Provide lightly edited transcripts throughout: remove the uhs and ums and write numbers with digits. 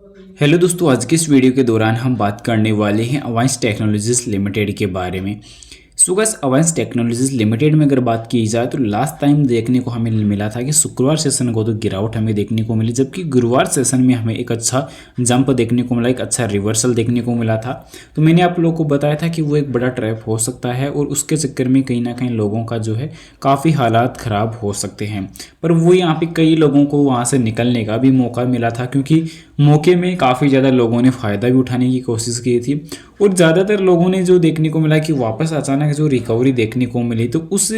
Hello दोस्तों, आज के इस वीडियो के दौरान हम बात करने वाले हैं अवांस टेक्नोलॉजीज लिमिटेड के बारे में। सो गाइस, अवांस टेक्नोलॉजीज लिमिटेड में अगर बात की जाए तो लास्ट टाइम देखने को हमें मिला था कि शुक्रवार सेशन को तो गिरावट हमें देखने को मिली, जबकि गुरुवार सेशन में हमें एक अच्छा जंप देखने को मिला, एक अच्छा रिवर्सल देखने को मिला था। तो मैंने आप लोगों को बताया था कि वो एक बड़ा ट्रैप हो सकता है और उसके चक्कर में कहीं ना कहीं लोगों का जो है काफ़ी हालात ख़राब हो सकते हैं। पर वो यहाँ पे कई लोगों को वहाँ से निकलने का भी मौका मिला था, क्योंकि मौके में काफ़ी ज़्यादा लोगों ने फ़ायदा भी उठाने की कोशिश की थी। और ज़्यादातर लोगों ने जो देखने को मिला कि वापस अचानक जो रिकवरी देखने को मिली, तो उस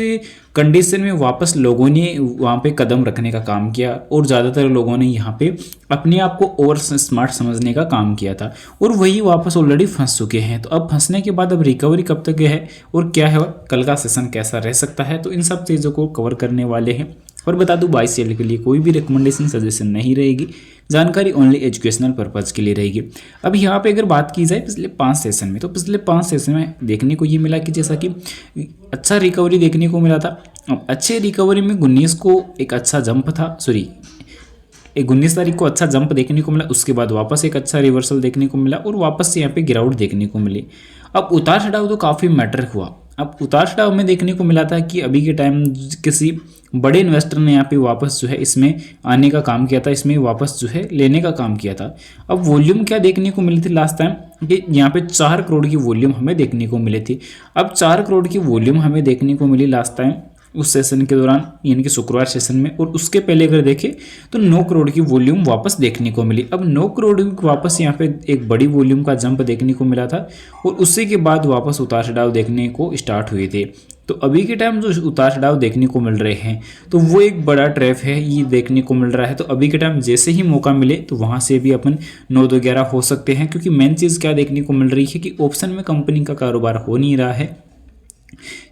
कंडीशन में वापस लोगों ने वहाँ पे कदम रखने का काम किया और ज़्यादातर लोगों ने यहाँ पे अपने आप को ओवर स्मार्ट समझने का काम किया था और वही वापस ऑलरेडी फंस चुके हैं। तो अब फंसने के बाद अब रिकवरी कब तक है और क्या है, कल का सेशन कैसा रह सकता है, तो इन सब चीज़ों को कवर करने वाले हैं। और बता दूं, बाई सेल के लिए कोई भी रिकमेंडेशन सजेशन नहीं रहेगी, जानकारी ओनली एजुकेशनल पर्पज़ के लिए रहेगी। अब यहाँ पे अगर बात की जाए पिछले 5 सेशन में, तो पिछले 5 सेशन में देखने को ये मिला कि जैसा कि अच्छा रिकवरी देखने को मिला था। अब अच्छे रिकवरी में 19 को एक अच्छा जंप था, सॉरी 19 तारीख को अच्छा जंप देखने को मिला, उसके बाद वापस एक अच्छा रिवर्सल देखने को मिला और वापस से यहाँ पे गिरावट देखने को मिली। अब उतार चढ़ाव तो काफ़ी मैटर हुआ। अब उतार चढ़ाव में देखने को मिला था कि अभी के टाइम किसी बड़े इन्वेस्टर ने यहाँ पे वापस जो है इसमें आने का काम किया था, इसमें वापस जो है लेने का काम किया था। अब वॉल्यूम क्या देखने को मिली थी लास्ट टाइम कि यहाँ पे 4 करोड़ की वॉल्यूम हमें देखने को मिली थी। अब 4 करोड़ की वॉल्यूम हमें देखने को मिली लास्ट टाइम उस सेशन के दौरान, यानी कि शुक्रवार सेशन में। और उसके पहले अगर देखें तो 9 करोड़ की वॉल्यूम वापस देखने को मिली। अब 9 करोड़ वापस यहाँ पे एक बड़ी वॉल्यूम का जंप देखने को मिला था और उसी के बाद वापस उतार चढ़ाव देखने को स्टार्ट हुए थे। तो अभी के टाइम जो उतार चढ़ाव देखने को मिल रहे हैं, तो वो एक बड़ा ट्रैप है, ये देखने को मिल रहा है। तो अभी के टाइम जैसे ही मौका मिले तो वहाँ से भी अपन 9-11 हो सकते हैं, क्योंकि मेन चीज़ क्या देखने को मिल रही है कि ऑप्शन में कंपनी का कारोबार हो नहीं रहा है,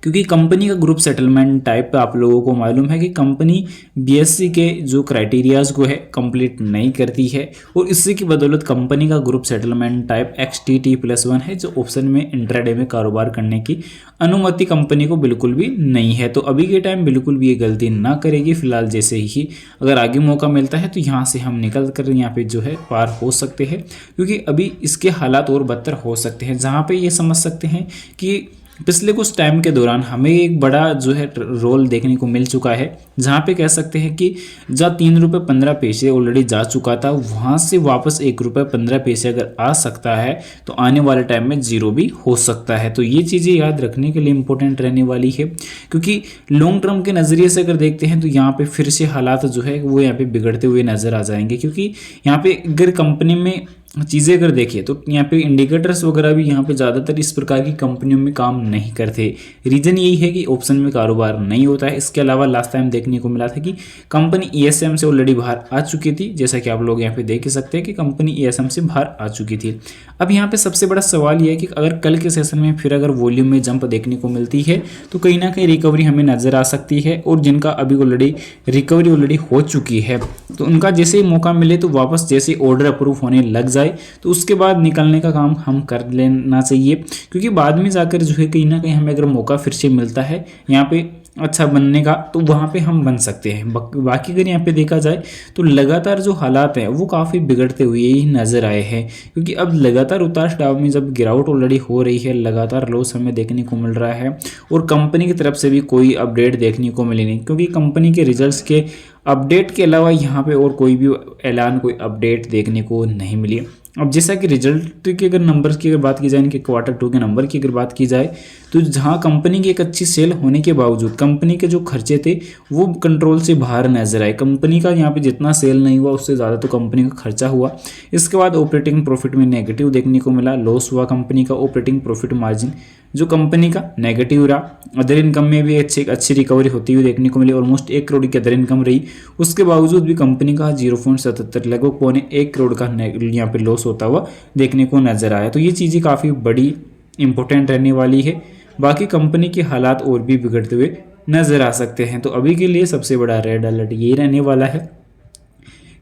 क्योंकि कंपनी का ग्रुप सेटलमेंट टाइप आप लोगों को मालूम है कि कंपनी बीएससी के जो क्राइटेरियाज को है कंप्लीट नहीं करती है और इसी की बदौलत कंपनी का ग्रुप सेटलमेंट टाइप XTT+1 है, जो ऑप्शन में इंट्राडे में कारोबार करने की अनुमति कंपनी को बिल्कुल भी नहीं है। तो अभी के टाइम बिल्कुल भी ये गलती ना करेगी। फिलहाल जैसे ही अगर आगे मौका मिलता है तो यहाँ से हम निकल कर यहाँ पे जो है पार हो सकते हैं, क्योंकि अभी इसके हालात और बदतर हो सकते हैं। जहाँ पे ये समझ सकते हैं कि पिछले कुछ टाइम के दौरान हमें एक बड़ा जो है रोल देखने को मिल चुका है, जहाँ पे कह सकते हैं कि जहाँ 3 रुपये 15 पैसे ऑलरेडी जा चुका था, वहाँ से वापस 1 रुपये 15 पैसे अगर आ सकता है तो आने वाले टाइम में जीरो भी हो सकता है। तो ये चीज़ें याद रखने के लिए इंपॉर्टेंट रहने वाली है, क्योंकि लॉन्ग टर्म के नज़रिए से अगर देखते हैं तो यहाँ पे फिर से हालात जो है वो यहाँ पे बिगड़ते हुए नज़र आ जाएंगे। क्योंकि यहाँ पे अगर कंपनी में चीज़ें अगर देखिए तो यहाँ पे इंडिकेटर्स वगैरह भी यहाँ पे ज़्यादातर इस प्रकार की कंपनियों में काम नहीं करते। रीज़न यही है कि ऑप्शन में कारोबार नहीं होता है। इसके अलावा लास्ट टाइम देखने को मिला था कि कंपनी ESM से ऑलरेडी बाहर आ चुकी थी, जैसा कि आप लोग यहाँ पे देख ही सकते हैं कि कंपनी ESM से बाहर आ चुकी थी। अब यहाँ पे सबसे बड़ा सवाल यह है कि अगर कल के सेशन में फिर अगर वॉल्यूम में जंप देखने को मिलती है तो कहीं ना कहीं रिकवरी हमें नज़र आ सकती है, और जिनका अभी ऑलरेडी रिकवरी ऑलरेडी हो चुकी है तो उनका जैसे ही मौका मिले तो वापस जैसे ऑर्डर अप्रूव होने लग जाए तो उसके बाद निकलने का काम हम कर लेना चाहिए, क्योंकि बाद में जाकर जो है कहीं ना कहीं हमें अगर मौका फिर से मिलता है यहाँ पे अच्छा बनने का तो वहाँ पे हम बन सकते हैं। बाकी अगर यहाँ पे देखा जाए तो लगातार जो हालात हैं वो काफ़ी बिगड़ते हुए ही नज़र आए हैं, क्योंकि अब लगातार उतार चढ़ाव में जब गिरावट ऑलरेडी हो रही है, लगातार लॉस हमें देखने को मिल रहा है और कंपनी की तरफ से भी कोई अपडेट देखने को मिली नहीं, क्योंकि कंपनी के रिजल्ट्स के अपडेट के अलावा यहाँ पे और कोई भी ऐलान, कोई अपडेट देखने को नहीं मिली। अब जैसा कि रिजल्ट के अगर नंबर की अगर बात की जाए, इनके Q2 के नंबर की अगर बात की जाए, तो जहां कंपनी की एक अच्छी सेल होने के बावजूद कंपनी के जो खर्चे थे वो कंट्रोल से बाहर नजर आए। कंपनी का यहाँ पे जितना सेल नहीं हुआ उससे ज़्यादा तो कंपनी का खर्चा हुआ। इसके बाद ऑपरेटिंग प्रॉफिट में नेगेटिव देखने को मिला, लॉस हुआ कंपनी का। ऑपरेटिंग प्रॉफिट मार्जिन जो कंपनी का नेगेटिव रहा। अदर इनकम में भी अच्छी रिकवरी होती हुई देखने को मिली, ऑलमोस्ट 1 करोड़ की अदर इनकम रही। उसके बावजूद भी कंपनी का 0.77 लगभग 1.25 करोड़ का यहाँ पे लॉस होता हुआ देखने को नजर आया। तो ये चीज़ें काफ़ी बड़ी इंपॉर्टेंट रहने वाली है। बाकी कंपनी के हालात और भी बिगड़ते हुए नजर आ सकते हैं। तो अभी के लिए सबसे बड़ा रेड अलर्ट यही रहने वाला है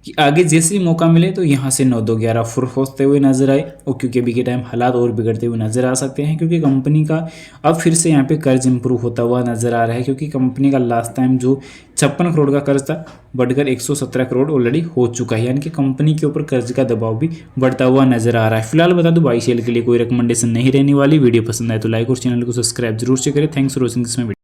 कि आगे जैसे ही मौका मिले तो यहाँ से 9-2-11 फुर होते हुए नजर आए, और क्योंकि अभी के टाइम हालात और बिगड़ते हुए नजर आ सकते हैं, क्योंकि कंपनी का अब फिर से यहाँ पे कर्ज इंप्रूव होता हुआ नजर आ रहा है, क्योंकि कंपनी का लास्ट टाइम जो 56 करोड़ का कर्ज था बढ़कर 117 करोड़ ऑलरेडी हो चुका है, यानी कि कंपनी के ऊपर कर्ज का दबाव भी बढ़ता हुआ नजर आ रहा है। फिलहाल बता दूं बाई सेल के लिए कोई रिकमेंडेशन नहीं रहने वाली। वीडियो पसंद आए तो लाइक और चैनल को सब्सक्राइब जरूर से करें। Thanks for watching this.